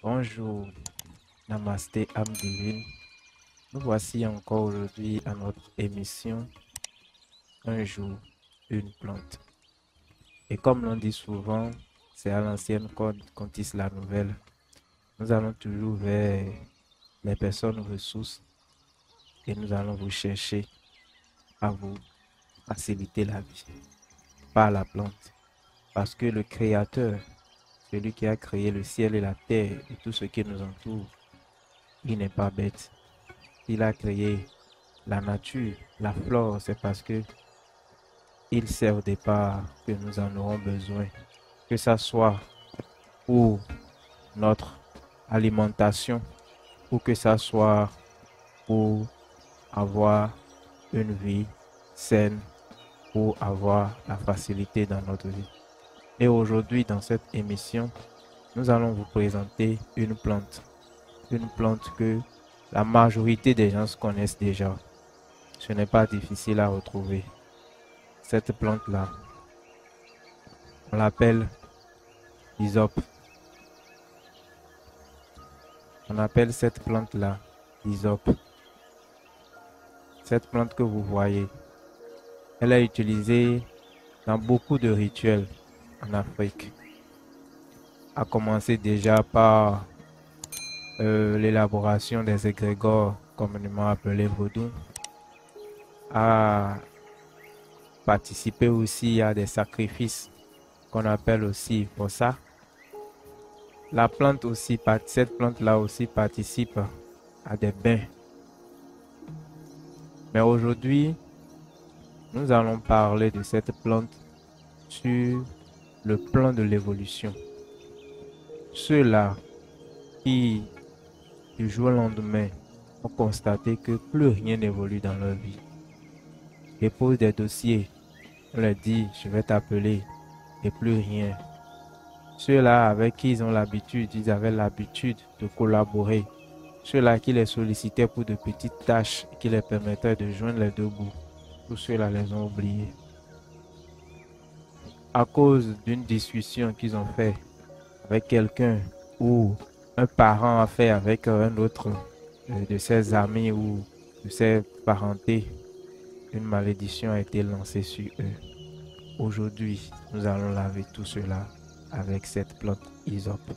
Bonjour, Namasté, âme divine. Nous voici encore aujourd'hui à notre émission Un jour, une plante. Et comme l'on dit souvent, c'est à l'ancienne qu'on tisse la nouvelle. Nous allons toujours vers les personnes ressources et nous allons vous chercher à vous faciliter la vie par la plante. Parce que le Créateur, celui qui a créé le ciel et la terre et tout ce qui nous entoure, il n'est pas bête. Il a créé la nature, la flore, c'est parce que il sait au départ que nous en aurons besoin, que ça soit pour notre alimentation ou que ça soit pour avoir une vie saine, pour avoir la facilité dans notre vie. Et aujourd'hui, dans cette émission, nous allons vous présenter une plante que la majorité des gens connaissent déjà. Ce n'est pas difficile à retrouver. Cette plante-là, on l'appelle l'hysope. On appelle cette plante-là l'hysope. Cette plante que vous voyez, elle est utilisée dans beaucoup de rituels en Afrique. A commencer déjà par l'élaboration des égrégores communément appelés vaudou, à participer aussi à des sacrifices qu'on appelle aussi fossa. La plante aussi, cette plante-là aussi participe à des bains. Mais aujourd'hui, nous allons parler de cette plante sur le plan de l'évolution. Ceux-là qui, du jour au lendemain, ont constaté que plus rien n'évolue dans leur vie, déposent des dossiers, on leur dit, je vais t'appeler, et plus rien. Ceux-là avec qui ils avaient l'habitude de collaborer. Ceux-là qui les sollicitaient pour de petites tâches qui les permettaient de joindre les deux bouts. Tous ceux-là les ont oubliés. À cause d'une discussion qu'ils ont fait avec quelqu'un ou un parent a fait avec un autre de ses amis ou de ses parentés, une malédiction a été lancée sur eux. Aujourd'hui, nous allons laver tout cela avec cette plante hysope.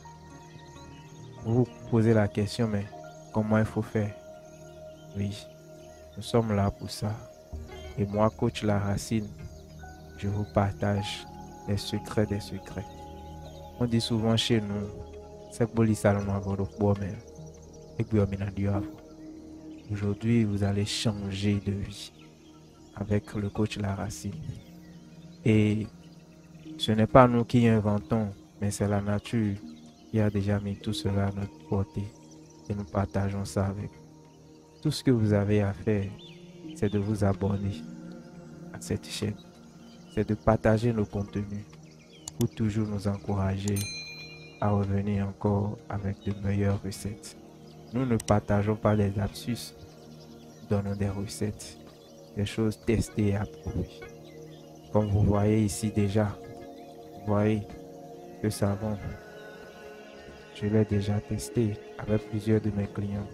Vous vous posez la question, mais comment il faut faire? Oui, nous sommes là pour ça. Et moi, coach La Racine, je vous partage les secrets des secrets. On dit souvent chez nous, c'est pour les salons avant le bois, mais et puis aujourd'hui, vous allez changer de vie avec le coach La Racine. Et ce n'est pas nous qui inventons, mais c'est la nature qui a déjà mis tout cela à notre portée. Et nous partageons ça avec vous. Tout ce que vous avez à faire, c'est de vous abonner à cette chaîne. C'est de partager nos contenus pour toujours nous encourager à revenir encore avec de meilleures recettes. Nous ne partageons pas les lapsus, nous donnons des recettes, des choses testées et approuvées. Comme vous voyez ici déjà, vous voyez le savon, je l'ai déjà testé avec plusieurs de mes clients.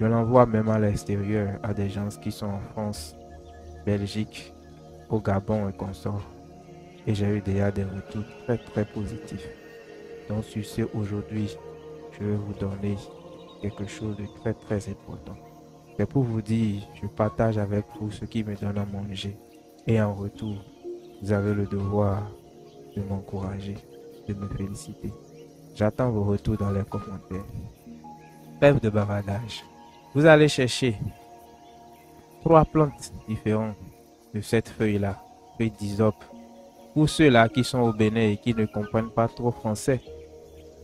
Je l'envoie même à l'extérieur à des gens qui sont en France, Belgique, au Gabon et consorts. Et j'ai eu déjà des retours très positifs. Donc sur ce, aujourd'hui, je vais vous donner quelque chose de très important. C'est pour vous dire, je partage avec vous ce qui me donne à manger. Et en retour, vous avez le devoir de m'encourager, de me féliciter. J'attends vos retours dans les commentaires. Trêve de bavardage. Vous allez chercher 3 plantes différentes de cette feuille-là, feuille d'hysope. Pour ceux-là qui sont au Bénin et qui ne comprennent pas trop français,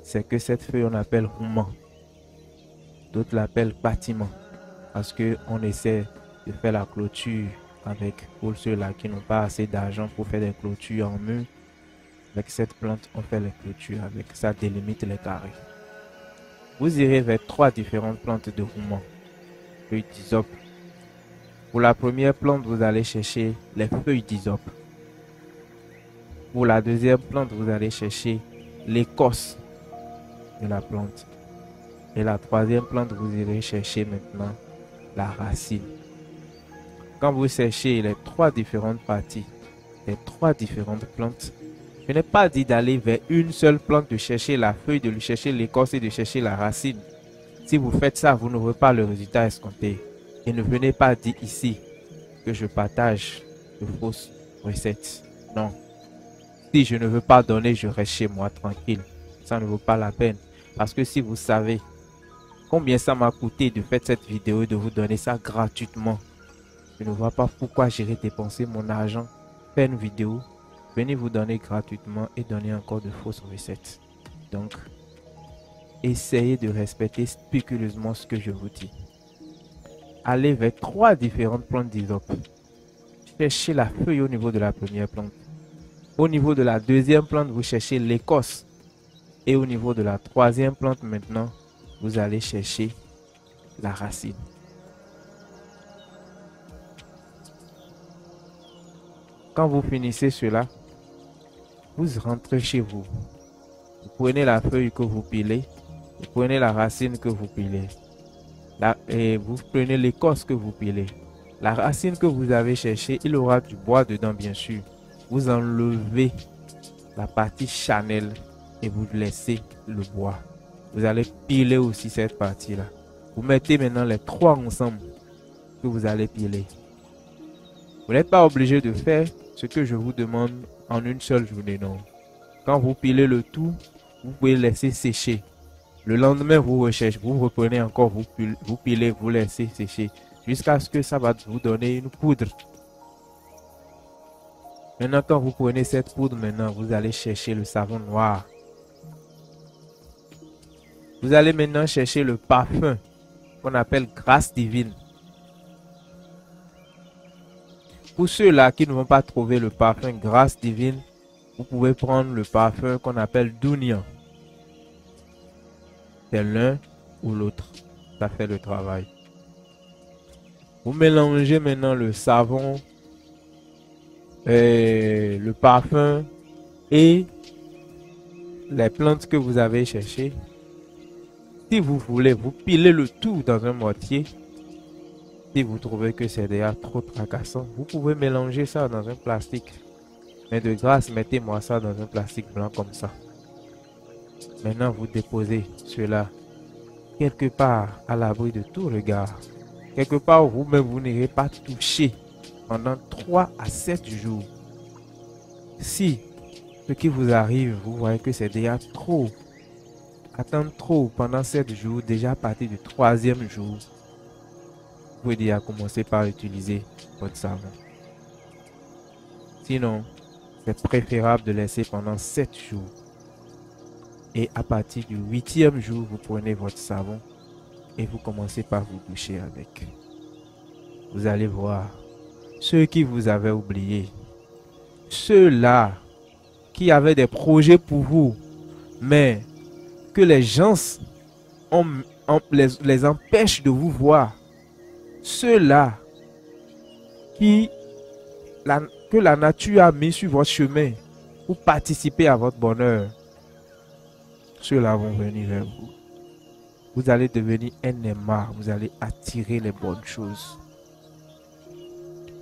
c'est que cette feuille on appelle rouman. D'autres l'appellent bâtiment parce qu'on essaie de faire la clôture avec, pour ceux-là qui n'ont pas assez d'argent pour faire des clôtures en mur. Avec cette plante, on fait les clôtures avec, ça délimite les carrés. Vous irez vers 3 différentes plantes de rouman, feuilles d'hysope. Pour la première plante, vous allez chercher les feuilles d'hysope. Pour la deuxième plante, vous allez chercher l'écorce de la plante. Et la troisième plante, vous irez chercher maintenant la racine. Quand vous cherchez les trois différentes parties, les trois différentes plantes, je n'ai pas dit d'aller vers une seule plante, de chercher la feuille, de chercher l'écorce et de chercher la racine. Si vous faites ça, vous n'aurez pas le résultat escompté. Et ne venez pas dire ici que je partage de fausses recettes. Non. Si je ne veux pas donner, je reste chez moi tranquille. Ça ne vaut pas la peine. Parce que si vous savez combien ça m'a coûté de faire cette vidéo et de vous donner ça gratuitement, je ne vois pas pourquoi j'irai dépenser mon argent, faire une vidéo, venir vous donner gratuitement et donner encore de fausses recettes. Donc, essayez de respecter scrupuleusement ce que je vous dis. Allez vers trois différentes plantes d'hysope. Cherchez la feuille au niveau de la première plante. Au niveau de la deuxième plante, vous cherchez l'écorce. Et au niveau de la troisième plante, maintenant, vous allez chercher la racine. Quand vous finissez cela, vous rentrez chez vous. Vous prenez la feuille que vous pilez. Vous prenez la racine que vous pilez. Et vous prenez l'écorce que vous pilez. La racine que vous avez cherchée, il aura du bois dedans, bien sûr. Vous enlevez la partie chanelle et vous laissez le bois. Vous allez piler aussi cette partie-là. Vous mettez maintenant les trois ensemble que vous allez piler. Vous n'êtes pas obligé de faire ce que je vous demande en une seule journée, non. Quand vous pilez le tout, vous pouvez laisser sécher. Le lendemain, vous recherchez, vous reprenez encore, vous pilez, vous laissez sécher. Jusqu'à ce que ça va vous donner une poudre. Maintenant, quand vous prenez cette poudre, maintenant, vous allez chercher le savon noir. Vous allez maintenant chercher le parfum qu'on appelle grâce divine. Pour ceux-là qui ne vont pas trouver le parfum grâce divine, vous pouvez prendre le parfum qu'on appelle Dunia. C'est l'un ou l'autre. Ça fait le travail. Vous mélangez maintenant le savon, le parfum et les plantes que vous avez cherchées. Si vous voulez, vous pilez le tout dans un mortier. Si vous trouvez que c'est déjà trop tracassant, vous pouvez mélanger ça dans un plastique. Mais de grâce, mettez-moi ça dans un plastique blanc comme ça. Maintenant, vous déposez cela quelque part à l'abri de tout regard. Quelque part où vous-même, vous n'irez pas toucher pendant 3 à 7 jours. Si ce qui vous arrive, vous voyez que c'est déjà trop, attendre trop pendant 7 jours, déjà à partir du 3e jour, vous pouvez déjà commencer par utiliser votre savon. Sinon, c'est préférable de laisser pendant 7 jours. Et à partir du 8e jour, vous prenez votre savon et vous commencez par vous doucher avec. Vous allez voir, ceux qui vous avaient oublié, ceux-là qui avaient des projets pour vous, mais que les gens les empêchent de vous voir, ceux-là que la nature a mis sur votre chemin pour participer à votre bonheur, ceux-là vont venir vers vous. Vous allez devenir un aimant, vous allez attirer les bonnes choses.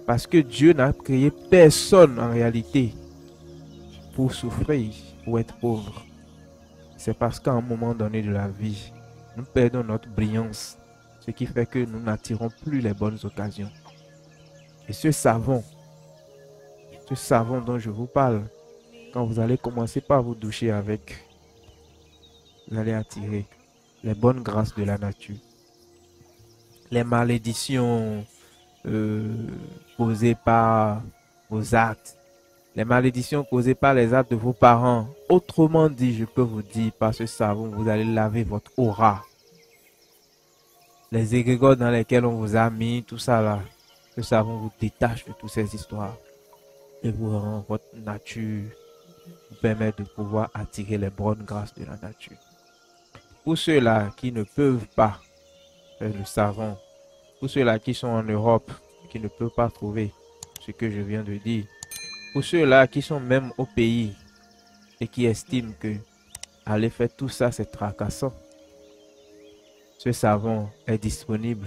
Parce que Dieu n'a créé personne en réalité pour souffrir, pour être pauvre. C'est parce qu'à un moment donné de la vie, nous perdons notre brillance, ce qui fait que nous n'attirons plus les bonnes occasions. Et ce savon dont je vous parle, quand vous allez commencer par vous doucher avec, vous allez attirer les bonnes grâces de la nature. Les malédictions causées par vos actes, les malédictions causées par les actes de vos parents. Autrement dit, je peux vous dire, par ce savon, vous allez laver votre aura. Les égrégores dans lesquels on vous a mis, tout ça là, ce savon vous détache de toutes ces histoires et vous rend votre nature, vous permet de pouvoir attirer les bonnes grâces de la nature. Pour ceux-là qui ne peuvent pas faire le savon, pour ceux-là qui sont en Europe, qui ne peuvent pas trouver ce que je viens de dire, pour ceux-là qui sont même au pays et qui estiment que Aller faire tout ça, c'est tracassant. Ce savon est disponible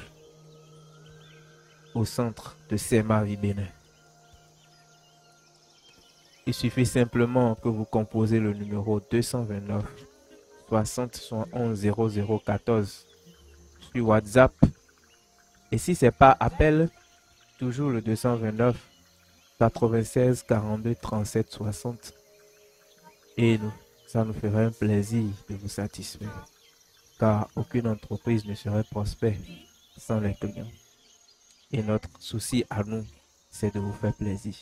au centre de Semavi Bénin. Il suffit simplement que vous composez le numéro 229 60 71 0014 sur WhatsApp. Et si ce n'est pas appel, toujours le 229 96 42 37 60. Et ça nous ferait un plaisir de vous satisfaire. Car aucune entreprise ne serait prospère sans les clients. Et notre souci à nous, c'est de vous faire plaisir.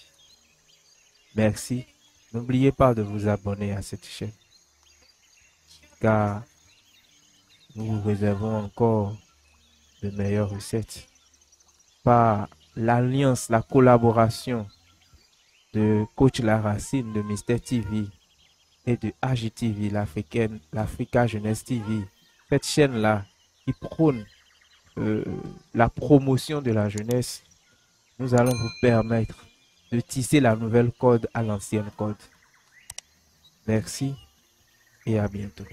Merci. N'oubliez pas de vous abonner à cette chaîne. Car nous vous réservons encore de meilleures recettes. Par l'alliance, la collaboration de Coach La Racine, de Mister TV et de AGTV, l'Africa Jeunesse TV. Cette chaîne-là qui prône la promotion de la jeunesse, nous allons vous permettre de tisser la nouvelle corde à l'ancienne corde. Merci et à bientôt.